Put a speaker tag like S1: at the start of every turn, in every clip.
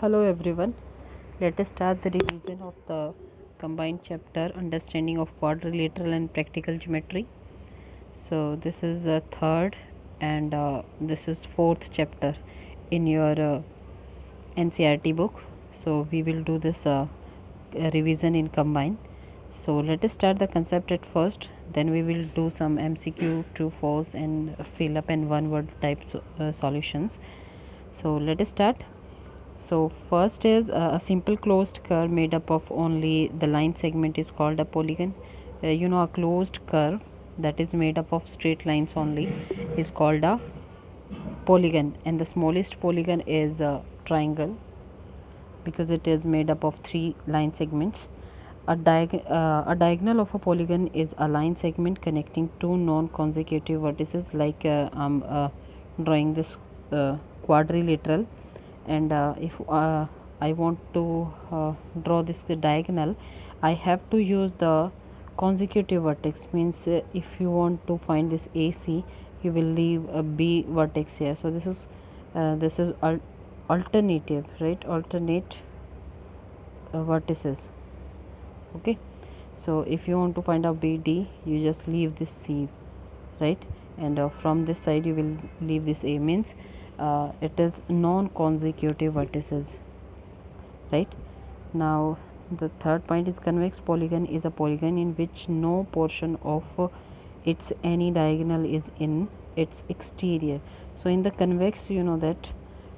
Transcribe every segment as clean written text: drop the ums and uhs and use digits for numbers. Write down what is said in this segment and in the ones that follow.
S1: Hello everyone. Let us start the revision of the combined chapter Understanding of Quadrilateral and Practical Geometry. So this is the third and this is fourth chapter in your NCRT book. So we will do this revision in combine. So let us start the concept at first. Then we will do some MCQ, true, false, and fill up and one word type solutions. So let us start. So first is a simple closed curve made up of only the line segment is called a polygon. A closed curve that is made up of straight lines only is called a polygon, and the smallest polygon is a triangle because it is made up of three line segments. A diagonal of a polygon is a line segment connecting two non-consecutive vertices, like I'm drawing this quadrilateral, and if I want to draw this diagonal, I have to use the consecutive vertex. Means if you want to find this AC, you will leave a B vertex here. So this is alternative, right? Alternate vertices. Okay, so if you want to find out BD, you just leave this C, right? And from this side you will leave this A. Means it is non-consecutive vertices, right? Now the third point is convex polygon is a polygon in which no portion of its any diagonal is in its exterior. So in the convex, you know that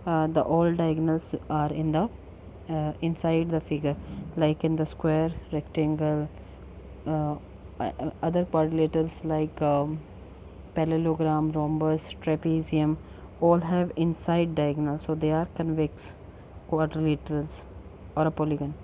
S1: the all diagonals are in the inside the figure, like in the square, rectangle, uh, other quadrilaterals like parallelogram, rhombus, trapezium, all have inside diagonal, so they are convex quadrilaterals or a polygon.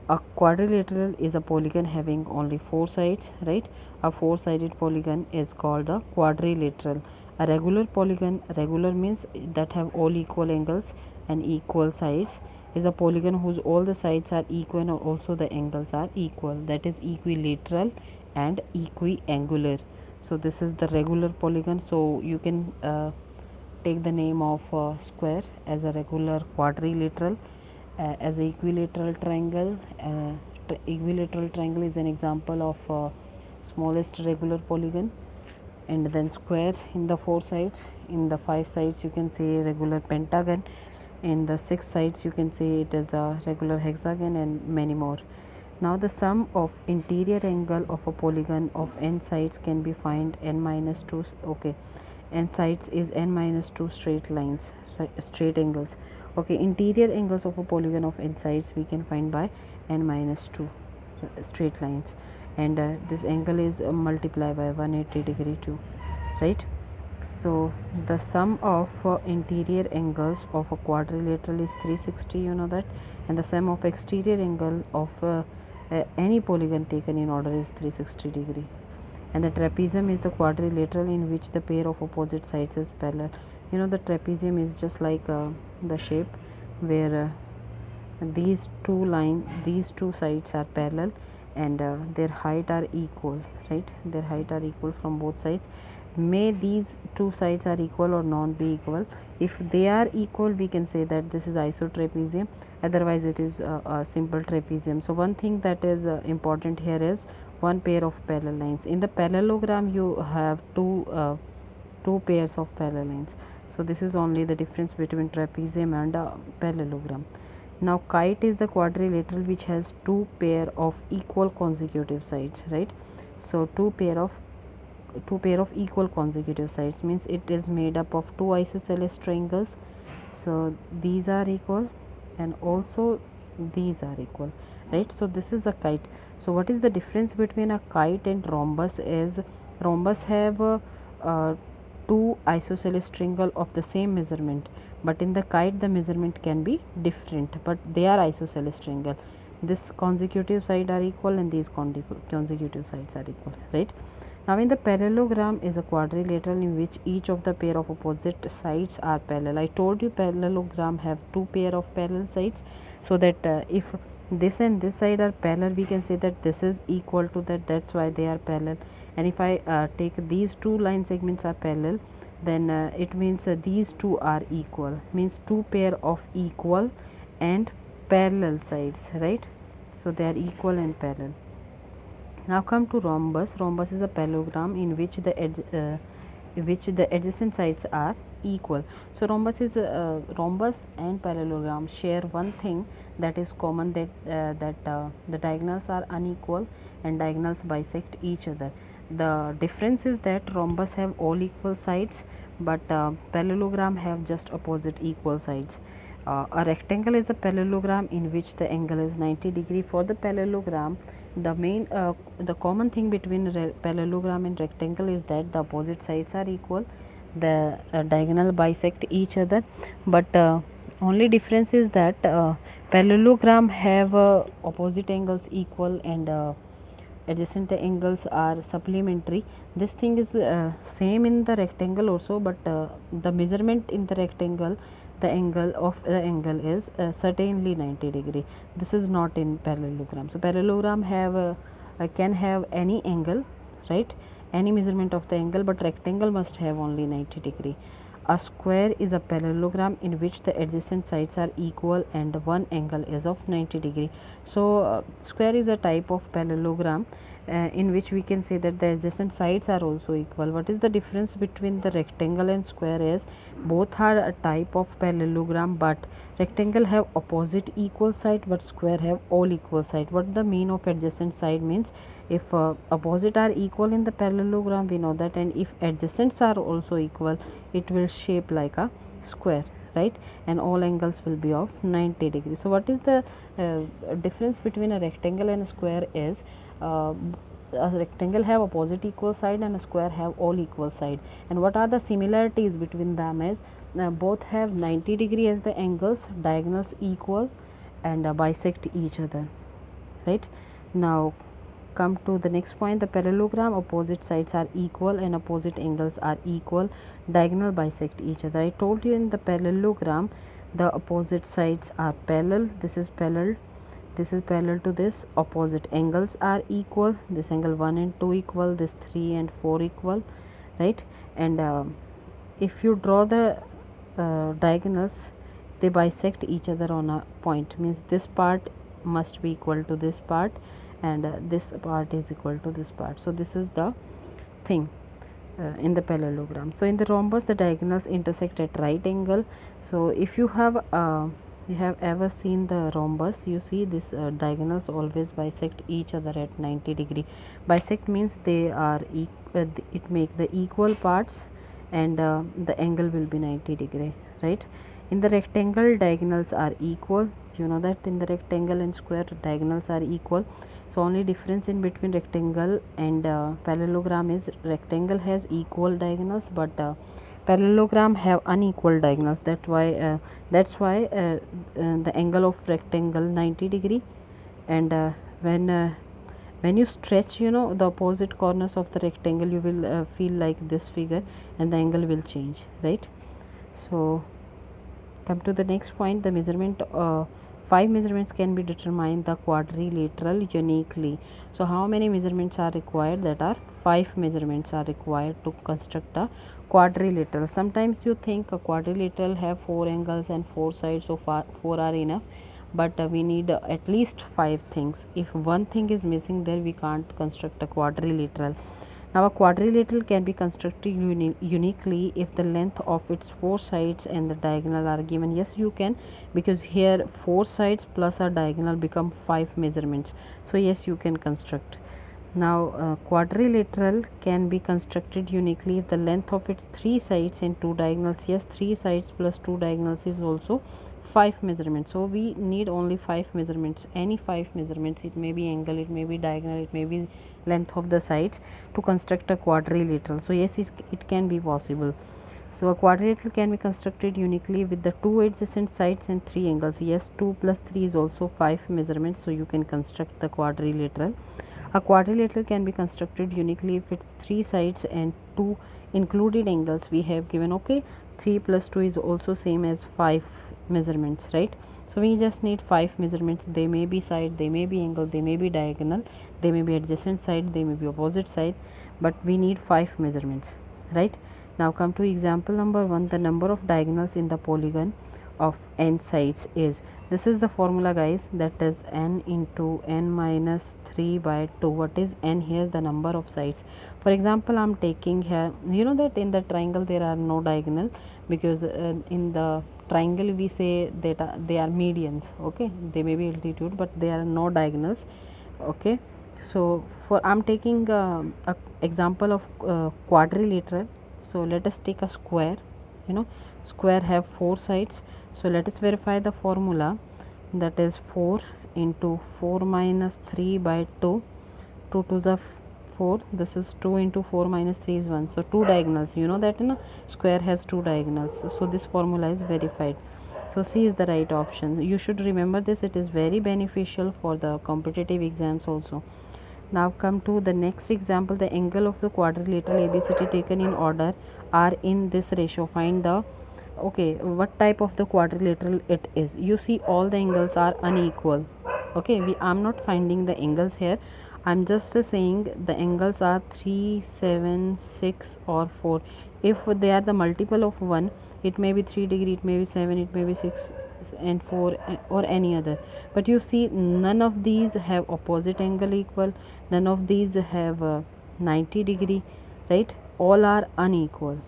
S1: A quadrilateral is a polygon having only four sides, right? A four-sided polygon is called the quadrilateral. A regular polygon, regular means that have all equal angles and equal sides, is a polygon whose all the sides are equal and also the angles are equal, that is equilateral and equiangular. So this is the regular polygon. So you can take the name of square as a regular quadrilateral, as a equilateral triangle. Equilateral triangle is an example of smallest regular polygon, and then square in the four sides. In the five sides you can say regular pentagon, in the six sides you can say it is a regular hexagon, and many more. Now the sum of interior angle of a polygon of n sides can be find n minus 2. Okay, n sides is n minus 2 straight lines, straight angles. Okay, interior angles of a polygon of n sides we can find by n minus 2 straight lines, and this angle is multiplied by 180 degree too, right? So the sum of interior angles of a quadrilateral is 360, you know that, and the sum of exterior angle of any polygon taken in order is 360 degree. And the trapezium is the quadrilateral in which the pair of opposite sides is parallel. You know, the trapezium is just like the shape where these two sides are parallel, and their height are equal, right? Their height are equal from both sides. May these two sides are equal or not be equal. If they are equal, we can say that this is isotrapezium, otherwise it is a simple trapezium. So one thing that is important here is one pair of parallel lines. In the parallelogram you have two pairs of parallel lines, so this is only the difference between trapezium and parallelogram. Now kite is the quadrilateral which has two pair of equal consecutive sides, right? So two pair of equal consecutive sides means it is made up of two isosceles triangles. So these are equal and also these are equal, right? So this is a kite. So what is the difference between a kite and rhombus is rhombus have two isosceles triangle of the same measurement, but in the kite the measurement can be different, but they are isosceles triangle. This consecutive side are equal and these consecutive sides are equal, right? Now in the parallelogram is a quadrilateral in which each of the pair of opposite sides are parallel. I told you parallelogram have two pair of parallel sides, so that if this and this side are parallel, we can say that this is equal to that, that's why they are parallel. And if I take these two line segments are parallel, then it means these two are equal, means two pair of equal and parallel sides, right? So they are equal and parallel. Now come to rhombus. Rhombus is a parallelogram in which the adjacent sides are equal. So rhombus and parallelogram share one thing that is common, that the diagonals are unequal and diagonals bisect each other. The difference is that rhombus have all equal sides, but parallelogram have just opposite equal sides. A rectangle is a parallelogram in which the angle is 90 degree. For the parallelogram, the common thing between parallelogram and rectangle is that the opposite sides are equal, the diagonal bisect each other, but only difference is that parallelogram have opposite angles equal and adjacent angles are supplementary. This thing is same in the rectangle also, but the measurement in the rectangle, the angle of the angle is certainly 90 degree. This is not in parallelogram. So parallelogram can have any angle, right, any measurement of the angle, but rectangle must have only 90 degree. A square is a parallelogram in which the adjacent sides are equal and one angle is of 90 degree. So square is a type of parallelogram in which we can say that the adjacent sides are also equal. What is the difference between the rectangle and square is both are a type of parallelogram, but rectangle have opposite equal side but square have all equal side. What the mean of adjacent side means, if opposite are equal in the parallelogram, we know that, and if adjacents are also equal, it will shape like a square, right, and all angles will be of 90 degrees. So what is the difference between a rectangle and a square is a rectangle have opposite equal side and a square have all equal side. And what are the similarities between them is both have 90 degree as the angles, diagonals equal and bisect each other, right. Now come to the next point. The parallelogram, opposite sides are equal and opposite angles are equal, diagonal bisect each other. I told you in the parallelogram the opposite sides are parallel, this is parallel to this, opposite angles are equal, this angle 1 and 2 equal, this 3 and 4 equal, right, and if you draw the diagonals, they bisect each other on a point, means this part must be equal to this part and this part is equal to this part. So this is the thing in the parallelogram. So in the rhombus, the diagonals intersect at right angle. So if you have ever seen the rhombus, you see this diagonals always bisect each other at 90 degree. Bisect means they are it make the equal parts and the angle will be 90 degree, right. In the rectangle, diagonals are equal, you know that in the rectangle and square diagonals are equal. So only difference in between rectangle and parallelogram is rectangle has equal diagonals, but parallelogram have unequal diagonals. That's why the angle of rectangle 90 degree, and when you stretch, you know, the opposite corners of the rectangle, you will feel like this figure and the angle will change, right. So come to the next point. The measurement 5 measurements can be determined the quadrilateral uniquely. So how many measurements are required? That are 5 measurements are required to construct a quadrilateral. Sometimes you think a quadrilateral have 4 angles and 4 sides, so 4 are enough, but we need at least 5 things. If one thing is missing there, we can't construct a quadrilateral. Now a quadrilateral can be constructed uniquely if the length of its 4 sides and the diagonal are given. Yes, you can, because here 4 sides plus a diagonal become 5 measurements. So yes, you can construct. Now quadrilateral can be constructed uniquely if the length of its 3 sides and 2 diagonals. Yes, 3 sides plus 2 diagonals is also 5 measurements. So we need only 5 measurements, any 5 measurements. It may be angle, it may be diagonal, it may be length of the sides, to construct a quadrilateral. So yes, it can be possible. So a quadrilateral can be constructed uniquely with the 2 adjacent sides and 3 angles. Yes, 2 plus 3 is also 5 measurements, so you can construct the quadrilateral. A quadrilateral can be constructed uniquely if its 3 sides and 2 included angles we have given. Okay, 3 plus 2 is also same as 5 measurements, right. So we just need 5 measurements. They may be side, they may be angle, they may be diagonal, they may be adjacent side, they may be opposite side, but we need 5 measurements, right. Now come to example number 1. The number of diagonals in the polygon of n sides is, this is the formula guys, that is n into n minus 3 by 2. What is n here? The number of sides. For example, I'm taking here, you know that in the triangle there are no diagonal, because in the triangle we say that they are medians, okay, they may be altitude but they are no diagonals, okay. So for I'm taking a example of quadrilateral. So let us take a square, you know, square have 4 sides. So let us verify the formula, that is 4 into 4 minus 3 by 2, 2 to the 4, this is 2 into 4 minus 3 is 1. So 2 diagonals, you know that square has 2 diagonals, so this formula is verified. So C is the right option. You should remember this, it is very beneficial for the competitive exams also. Now come to the next example. The angle of the quadrilateral ABCD taken in order are in this ratio. Find the, okay, what type of the quadrilateral it is. You see all the angles are unequal, okay. I'm not finding the angles here, I'm just saying the angles are 3, 7, 6 or 4. If they are the multiple of 1, it may be 3 degree, it may be 7, it may be 6 and 4 or any other. But you see none of these have opposite angle equal, none of these have 90 degree, right? All are unequal,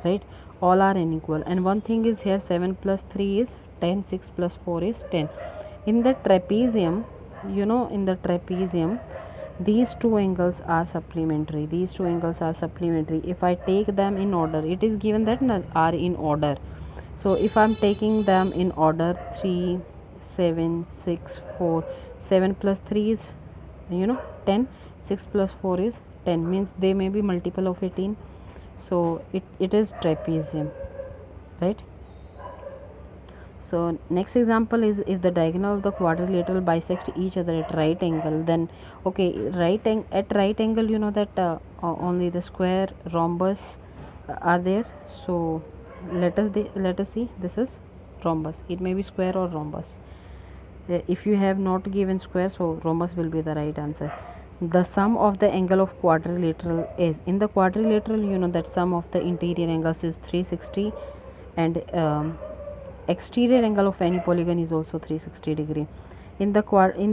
S1: right? All are unequal. And one thing is here, 7 plus 3 is 10, 6 plus 4 is 10. In the trapezium, you know, in the trapezium these two angles are supplementary, these two angles are supplementary. If I take them in order, it is given that are in order. So if I'm taking them in order, 3, 7, 6, 4, 7 plus 3 is, you know, 10, 6 plus 4 is 10, means they may be multiple of 18. So it is trapezium, right? So next example is, if the diagonal of the quadrilateral bisect each other at right angle, then okay, at right angle, you know that only the square, rhombus are there. So let us see, this is rhombus, it may be square or rhombus. If you have not given square, so rhombus will be the right answer. The sum of the angle of quadrilateral is, in the quadrilateral, you know that sum of the interior angles is 360, and exterior angle of any polygon is also 360 degree. In the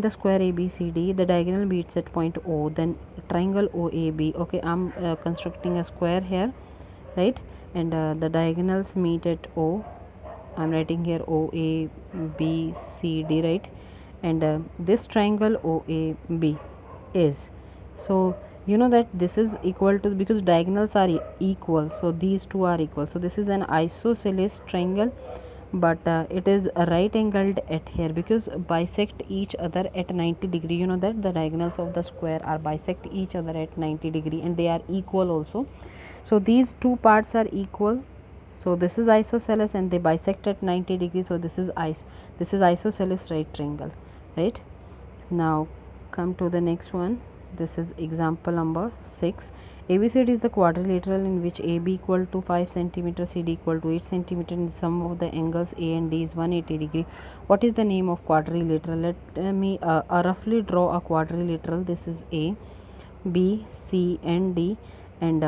S1: square ABCD, the diagonal meets at point O, then triangle OAB. Okay, I'm constructing a square here, right? And the diagonals meet at O. I'm writing here OABCD, right? And this triangle OAB is, so you know that this is equal to, because diagonals are equal, so these two are equal. So this is an isosceles triangle, but it is right angled at here, because bisect each other at 90 degree. You know that the diagonals of the square are bisect each other at 90 degree, and they are equal also. So these two parts are equal, so this is isosceles, and they bisect at 90 degree. So this is isosceles right triangle, right? Now come to the next one. This is example number 6. ABCD is the quadrilateral in which AB equal to 5 cm, CD equal to 8 cm, and the sum of the angles A and D is 180 degree. What is the name of quadrilateral? Let me roughly draw a quadrilateral. This is A, B, C and D, and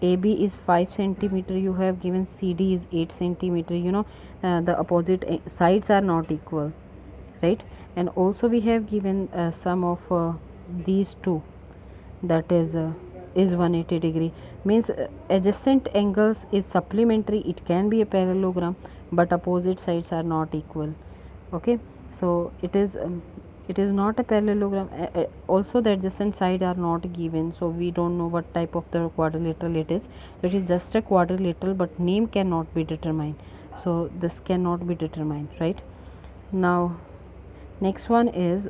S1: AB is 5 cm. You have given CD is 8 cm. You know the opposite sides are not equal, right? And also we have given sum of these two, that is 180 degree, means adjacent angles is supplementary. It can be a parallelogram, but opposite sides are not equal, okay. So it is not a parallelogram. Also the adjacent side are not given, so we don't know what type of the quadrilateral it is. So it is just a quadrilateral, but name cannot be determined, so this cannot be determined, right? Now next one is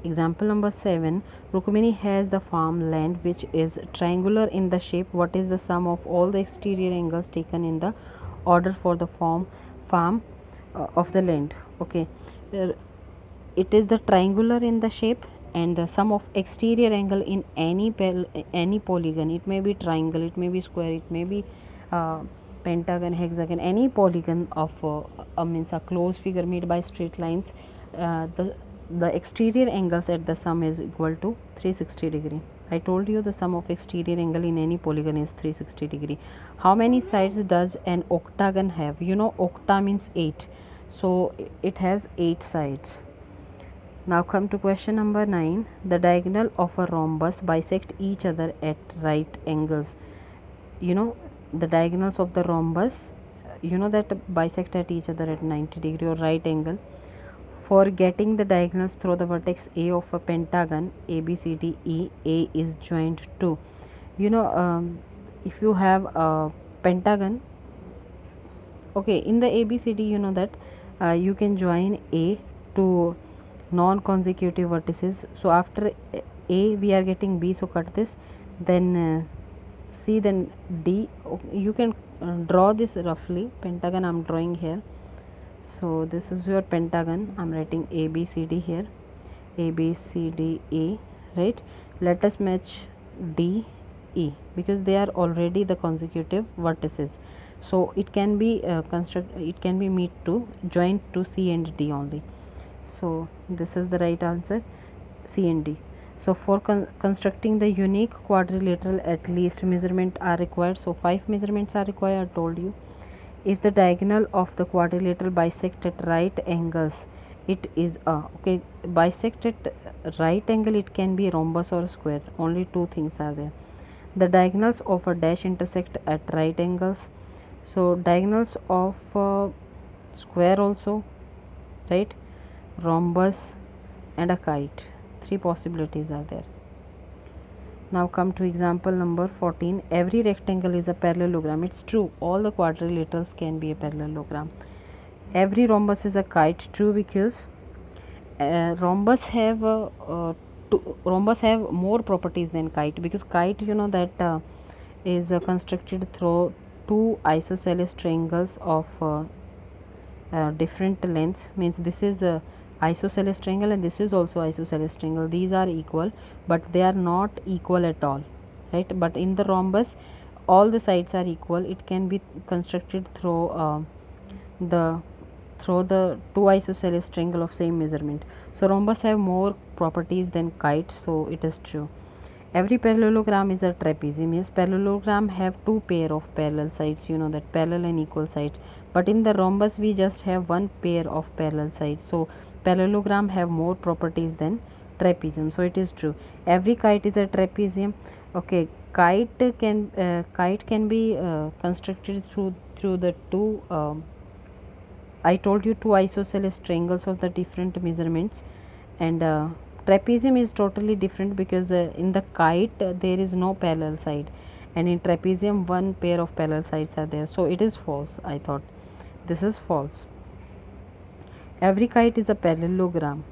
S1: example number 7. Rukmini has the farmland which is triangular in the shape. What is the sum of all the exterior angles taken in the order for the farm of the land? Okay, it is the triangular in the shape, and the sum of exterior angle in any polygon. It may be triangle, it may be square, it may be pentagon, hexagon, any polygon of means a closed figure made by straight lines. The exterior angles at the sum is equal to 360 degree, I told you the sum of exterior angle in any polygon is 360 degree. How many sides does an octagon have? You know, octa means 8, so it has 8 sides. Now come to question number 9. The diagonal of a rhombus bisect each other at right angles. You know, the diagonals of the rhombus, you know, that bisect at each other at 90 degree or right angle. For getting the diagonals through the vertex A of a pentagon ABCDE, A is joined to, you know, if you have a pentagon, okay, in the ABCD, you know that you can join A to non-consecutive vertices. So after A we are getting B, so cut this, then C, then D. Okay, you can draw this roughly. Pentagon I am drawing here. So this is your pentagon. I am writing ABCD here, ABCDE, right? Let us match DE because they are already the consecutive vertices. So it can be it can be meet to joint to C and D only. So this is the right answer, C and D. So for constructing the unique quadrilateral, at least measurement are required. So 5 measurements are required, I told you. If the diagonal of the quadrilateral bisect at right angles, it is a, okay, bisect at right angle, it can be rhombus or square. Only two things are there. The diagonals of a dash intersect at right angles. So diagonals of square also, right, rhombus and a kite. 3 possibilities are there. Now come to example number 14. Every rectangle is a parallelogram. It's true, all the quadrilaterals can be a parallelogram. Every rhombus is a kite. True, because rhombus have more properties than kite, because kite, you know, that is constructed through two isosceles triangles of different lengths. Means this is a isosceles triangle and this is also isosceles triangle. These are equal, but they are not equal at all, right? But in the rhombus all the sides are equal. It can be constructed through the two isosceles triangle of same measurement. So rhombus have more properties than kite, so it is true. Every parallelogram is a trapezium. Yes, parallelogram have two pair of parallel sides, you know that, parallel and equal sides, but in the rhombus we just have one pair of parallel sides. So parallelogram have more properties than trapezium, so it is true. Every kite is a trapezium. Okay, kite can be constructed through the two I told you, two isosceles triangles of the different measurements. And trapezium is totally different, because in the kite there is no parallel side, and in trapezium one pair of parallel sides are there. So it is false. I thought this is false. Every kite is a parallelogram.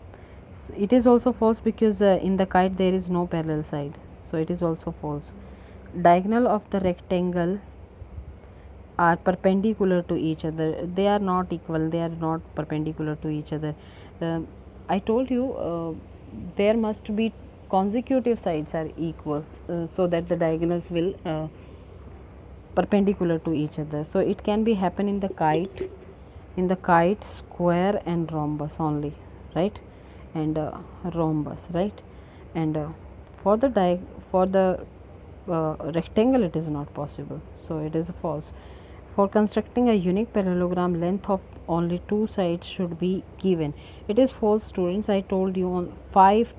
S1: So it is also false, because in the kite there is no parallel side, so it is also false. Diagonal of the rectangle are perpendicular to each other. They are not equal, they are not perpendicular to each other. I told you there must be consecutive sides are equal, so that the diagonals will perpendicular to each other. So it can be happen in the kite, square and rhombus only, right, and rhombus, right, and for the rectangle it is not possible, so it is false. For constructing a unique parallelogram, length of only two sides should be given. It is false, students. I told you on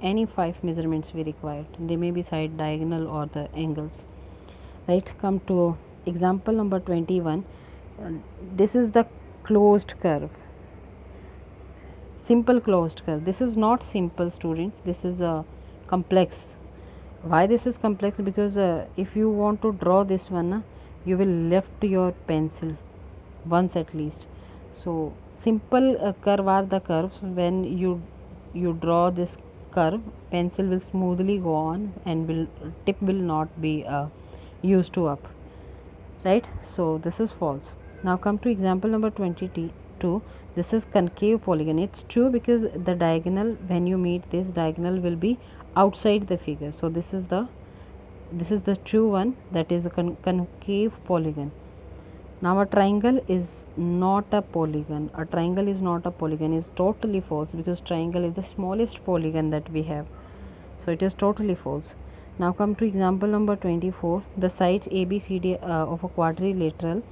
S1: any five measurements we required. They may be side, diagonal or the angles, right. Come to example number 21. This is the closed curve, simple closed curve. This is not simple, students, this is a complex. Why this is complex? Because if you want to draw this one, you will lift your pencil once at least. So simple curve are the curves when you draw this curve, pencil will smoothly go on and tip will not be used to up, right. So this is false. Now come to example number 22. This is concave polygon. It's true, because the diagonal, when you meet this diagonal, will be outside the figure. So this is the true one, that is a concave polygon. Now a triangle is not a polygon. A triangle is not a polygon is totally false, because triangle is the smallest polygon that we have. So it is totally false. Now come to example number 24. The sides ABCD of a quadrilateral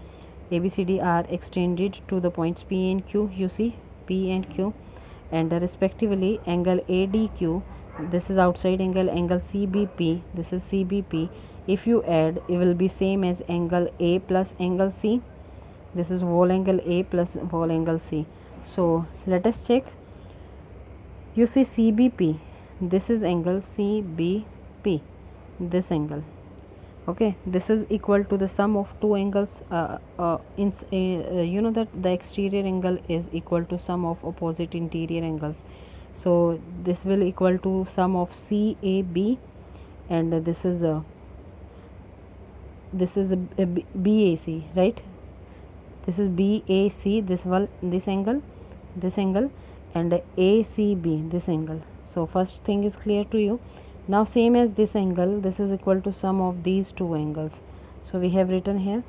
S1: ABCD are extended to the points P and Q. You see P and Q, and respectively angle ADQ. This is outside angle. Angle CBP. This is CBP. If you add, it will be same as angle A plus angle C. This is whole angle A plus whole angle C. So let us check. You see CBP. This is angle CBP. This angle. Okay, this is equal to the sum of two angles. You know that the exterior angle is equal to sum of opposite interior angles. So this will equal to sum of CAB, and this is a BAC, right? This is BAC, this angle, and ACB, this angle. So first thing is clear to you. Now same as this angle, this is equal to sum of these two angles. So we have written here,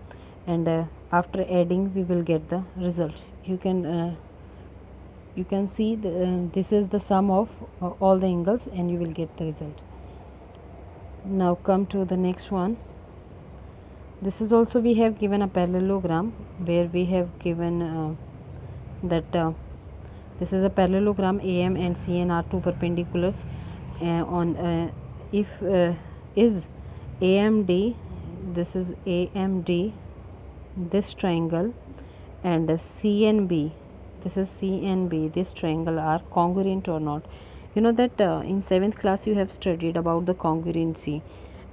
S1: and after adding we will get the result. You can see this is the sum of all the angles, and you will get the result. Now come to the next one. This is also, we have given a parallelogram where we have given that this is a parallelogram. AM and CN are two perpendiculars on if is AMD, this is AMD, this triangle, and CNB, this is CNB, this triangle are congruent or not. You know that in 7th class you have studied about the congruency.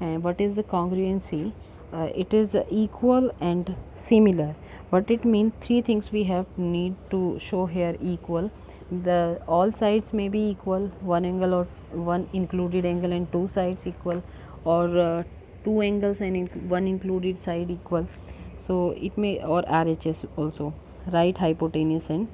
S1: What is the congruency? It is equal and similar. What it means? Three things we have need to show here: equal, the all sides may be equal, one angle or one included angle and two sides equal, or two angles and one included side equal. So it may, or RHS also, right hypotenuse and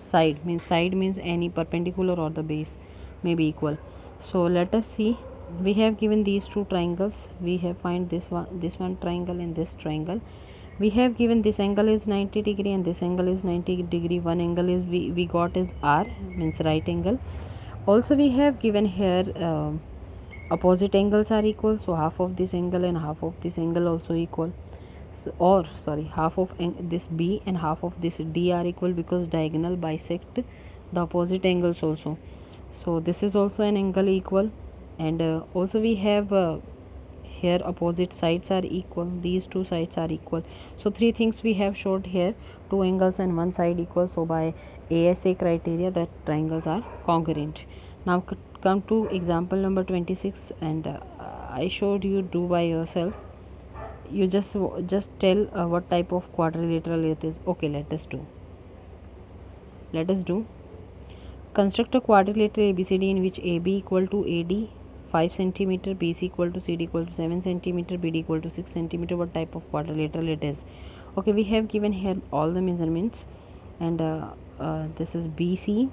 S1: side means any perpendicular or the base may be equal. So let us see. We have given these two triangles. We have find this one triangle and this triangle. We have given this angle is 90 degree and this angle is 90 degree. One angle is we got is R, means right angle. Also we have given here opposite angles are equal, so half of this angle and half of this angle also equal. So, or sorry, half of this B and half of this D are equal, because diagonal bisect the opposite angles also. So this is also an angle equal, and also we have here opposite sides are equal, these two sides are equal. So three things we have showed here: two angles and one side equal. So by ASA criteria, that triangles are congruent. Now come to example number 26, and I showed you, do by yourself. You just tell what type of quadrilateral it is. Okay, let us do. Construct a quadrilateral ABCD in which AB equal to AD 5 cm, BC equal to CD equal to 7 cm, BD equal to 6 cm. What type of quadrilateral it is? Okay, we have given here all the measurements, and this is BC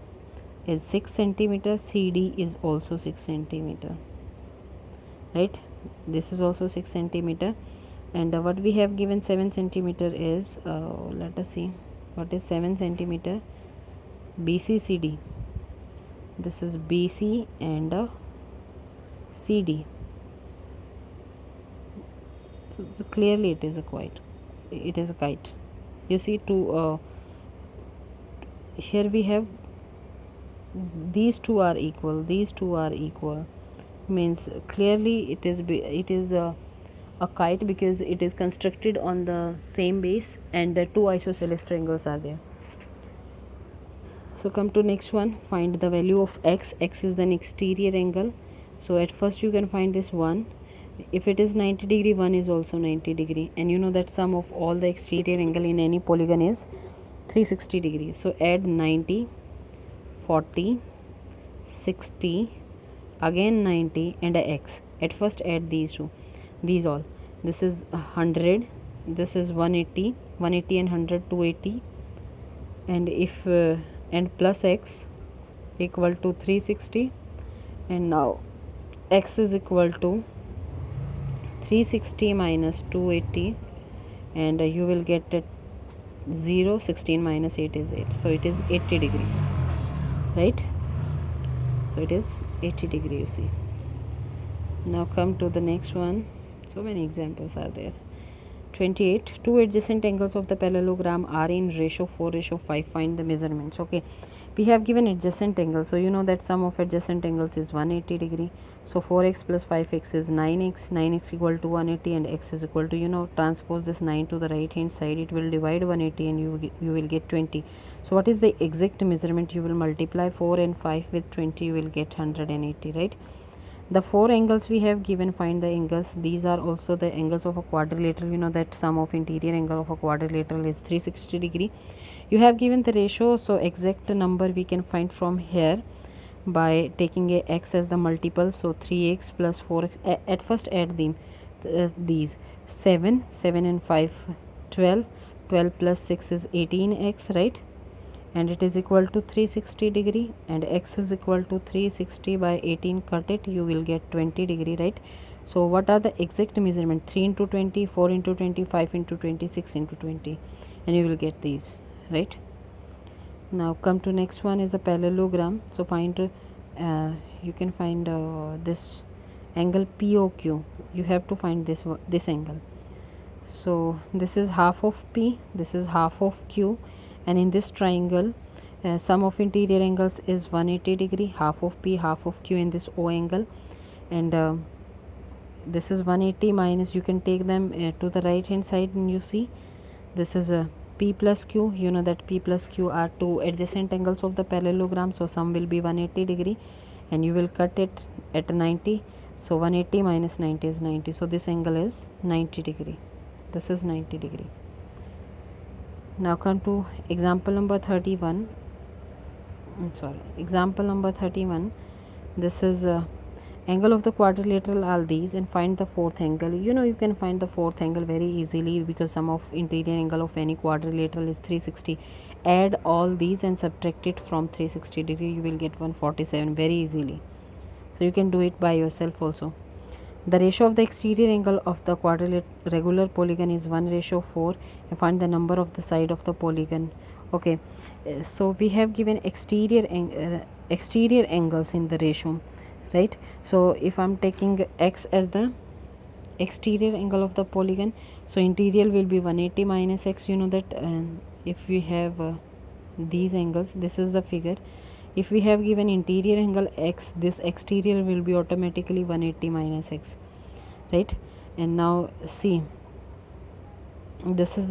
S1: is 6 cm, CD is also 6 cm, right? This is also 6 cm, and what we have given 7 cm is let us see what is 7 cm. BC CD, this is BC and CD. So clearly it is a kite. You see, to here we have these two are equal, means clearly it is a kite, because it is constructed on the same base and the two isosceles triangles are there. So come to next one. Find the value of x. X is an exterior angle. So at first you can find this 1. If it is 90 degree, 1 is also 90 degree, and you know that sum of all the exterior angle in any polygon is 360 degrees. So add 90, 40, 60, again 90 and a x. At first add these all. This is 100, this is 180 and 100, 280, and if and plus x equal to 360, and now x is equal to 360 minus 280, and you will get it 0. 16 minus 8 is 8, so it is 80 degree, right? So it is 80 degree, you see. Now come to the next one. So many examples are there. 28. Two adjacent angles of the parallelogram are in ratio 4:5. Find the measurements. Okay, we have given adjacent angle, so you know that sum of adjacent angles is 180 degree. So 4x plus 5x is 9x. 9x equal to 180 and x is equal to, transpose this 9 to the right hand side, it will divide 180 and you will get 20. So what is the exact measurement? You will multiply 4 and 5 with 20, you will get 180, right? The four angles we have given, find the angles. These are also the angles of a quadrilateral. You know that sum of interior angle of a quadrilateral is 360 degree. You have given the ratio, so exact number we can find from here by taking a x as the multiple. So 3x plus 4x. At first add them, these 7 and 5 12. 12 plus 6 is 18x, right? And it is equal to 360 degree, and x is equal to 360 by 18. Cut it, you will get 20 degree, right? So what are the exact measurement? 3 into 20, 4 into 20, 5 into 20, 6 into 20, and you will get these, right? Now come to next one is a parallelogram. So find you can find this angle POQ. You have to find this angle. So this is half of P, this is half of Q, and in this triangle sum of interior angles is 180 degree. Half of P, half of Q in this O angle, and this is 180 minus, you can take them to the right hand side, and you see this is a P plus Q. You know that P plus Q are two adjacent angles of the parallelogram, so sum will be 180 degree, and you will cut it at 90. So 180 minus 90 is 90, so this angle is 90 degree. This is 90 degree. Now come to example number 31. Example number 31. This is angle of the quadrilateral are these, and find the fourth angle. You can find the fourth angle very easily because sum of interior angle of any quadrilateral is 360. Add all these and subtract it from 360 degree, you will get 147 very easily. So you can do it by yourself also. The ratio of the exterior angle of the regular polygon is 1:4. And find the number of the side of the polygon. Okay, so we have given exterior angles in the ratio, right? So if I'm taking x as the exterior angle of the polygon, so interior will be 180 minus x. You know that if we have these angles, this is the figure. If we have given interior angle x, this exterior will be automatically 180 minus x, right? And now see, this is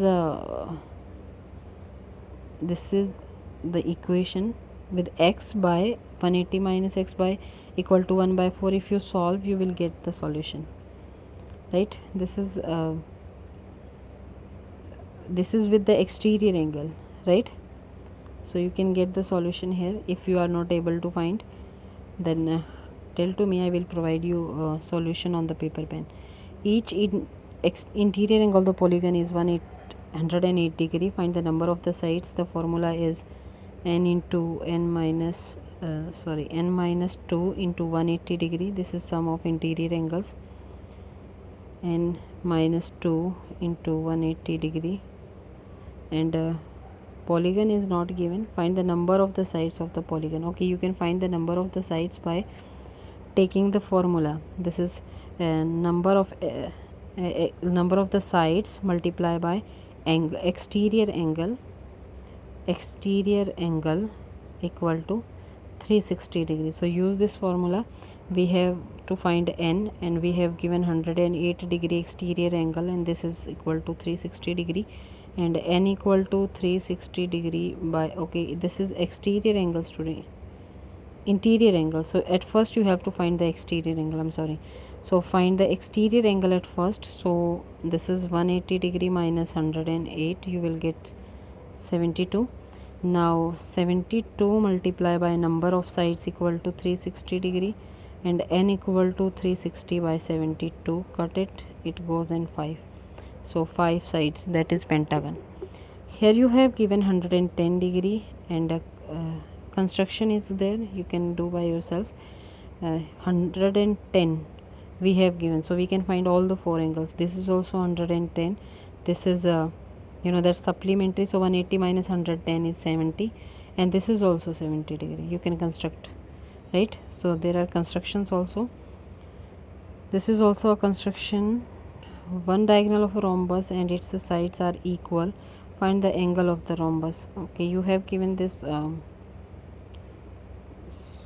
S1: the equation with x by 180 minus x by equal to 1/4. If you solve, you will get the solution, right? This is with the exterior angle, right? So you can get the solution here. If you are not able to find, then tell to me, I will provide you solution on the paper pen. Each interior angle of the polygon is 108 degree. Find the number of the sides. The formula is n into n minus 2 into 180 degree. This is sum of interior angles, n minus 2 into 180 degree, and polygon is not given. Find the number of the sides of the polygon. Okay, you can find the number of the sides by taking the formula. This is number of the sides multiply by exterior angle equal to 360 degrees. So use this formula. We have to find n, and we have given 108 degree exterior angle, and this is equal to 360 degree, and n equal to 360 degree by, okay, this is exterior angle, student, interior angle. So at first you have to find the exterior angle, so find the exterior angle at first. So this is 180 degree minus 108, you will get 72. Now 72 multiply by number of sides equal to 360 degree, and n equal to 360 by 72. Cut it, it goes in 5. So 5 sides, that is pentagon. Here you have given 110 degree, and construction is there, you can do by yourself. 110 we have given, so we can find all the four angles. This is also 110. This is that's supplementary, so 180 minus 110 is 70, and this is also 70 degree. You can construct, right? So there are constructions also. This is also a construction. One diagonal of a rhombus and its sides are equal. Find the angle of the rhombus. Okay, you have given this.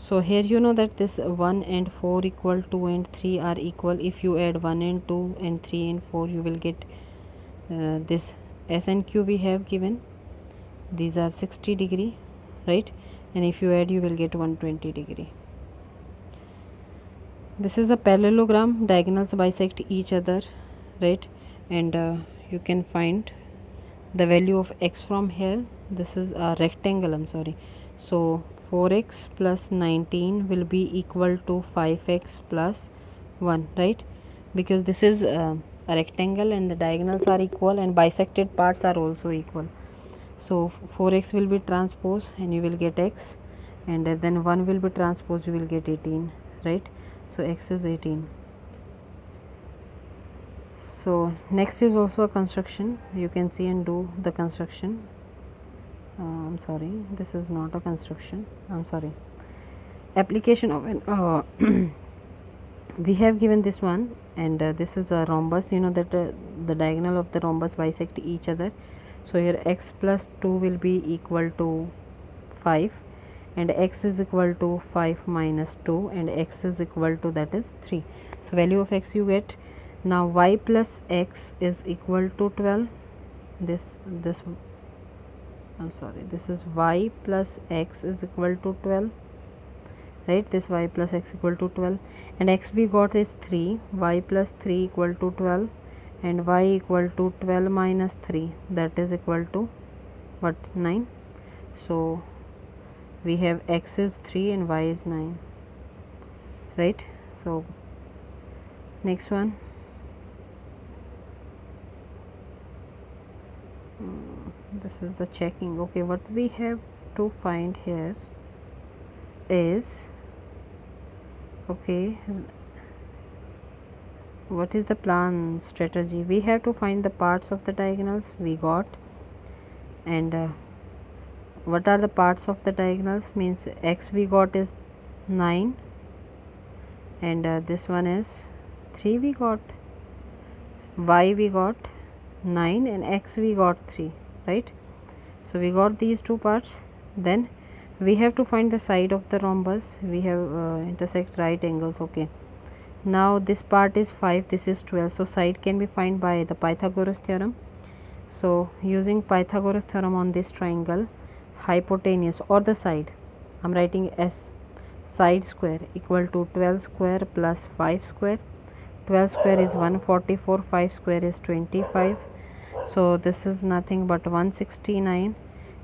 S1: So here you know that this 1 and 4 equal, 2 and 3 are equal. If you add 1 and 2 and 3 and 4, you will get this S and Q we have given. These are 60 degree, right? And if you add, you will get 120 degree. This is a parallelogram. Diagonals bisect each other, right? And you can find the value of x from here. This is a rectangle, I'm sorry. So 4x plus 19 will be equal to 5x plus 1, right? Because this is a rectangle and the diagonals are equal and bisected parts are also equal. So 4x will be transposed and you will get x, and then 1 will be transposed, you will get 18, right? So x is 18. So next is also a construction. You can see and do the construction. I'm sorry, this is not a construction, I'm sorry. Application of an we have given this one, and this is a rhombus. You know that the diagonal of the rhombus bisect each other. So here x plus 2 will be equal to 5, and x is equal to 5 minus 2, and x is equal to, that is 3. So value of x you get. Now y plus x is equal to 12. This I'm sorry, this is y plus x is equal to 12, right? This y plus x equal to 12, and x we got is 3. Y plus 3 equal to 12, and y equal to 12 minus 3, that is equal to what? 9. So we have x is 3 and y is 9, right? So next one, this is the checking. Okay, what we have to find here is, okay, what is the plan strategy? We have to find the parts of the diagonals we got, and what are the parts of the diagonals? Means x we got is 9, and this one is 3 we got, y we got 9, and x we got 3, right? So we got these two parts. Then we have to find the side of the rhombus. We have intersect right angles. Okay, now this part is 5, this is 12, so side can be found by the Pythagoras theorem. So using Pythagoras theorem on this triangle, hypotenuse or the side, I'm writing S, side square equal to 12 square plus 5 square. 12 square is 144, 5 square is 25, so this is nothing but 169,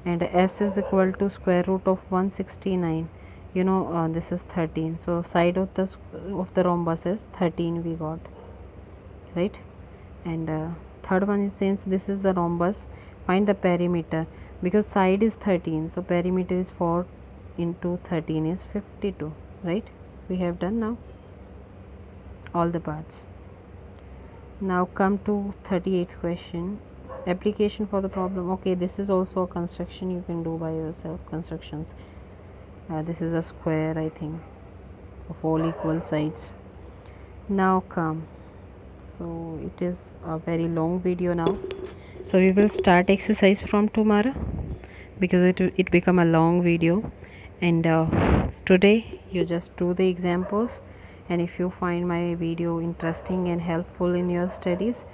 S1: and S is equal to square root of 169. You know, this is 13, so side of the rhombus is 13 we got, right? And third one is, since this is the rhombus, find the perimeter, because side is 13, so perimeter is 4 into 13 is 52, right? We have done now all the parts. Now come to 38th question, application for the problem. Okay, this is also a construction, you can do by yourself constructions. This is a square, I think, of all equal sides. Now come, so it is a very long video now, so we will start exercise from tomorrow, because it become a long video, and today you just do the examples. And if you find my video interesting and helpful in your studies,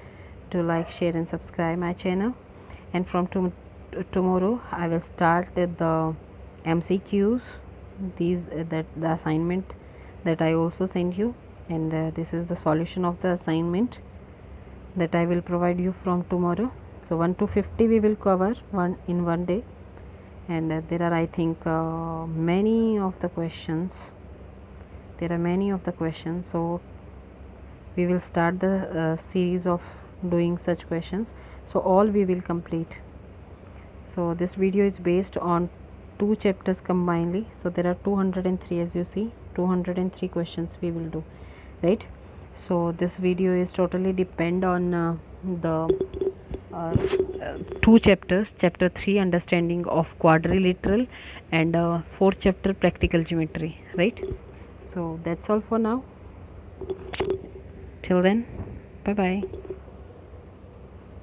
S1: do like, share and subscribe my channel. And from tomorrow I will start the MCQs, these that the assignment that I also sent you, and this is the solution of the assignment that I will provide you from tomorrow. So 1 to 50 we will cover in one day, and there are, I think, many of the questions. So we will start the series of doing such questions, so all we will complete. So this video is based on 2 chapters combinedly, so there are 203, as you see, 203 questions we will do, right? So this video is totally depend on the 2 chapters, chapter 3 understanding of quadrilateral, and 4th chapter practical geometry, right? So that's all for now. Till then, bye bye.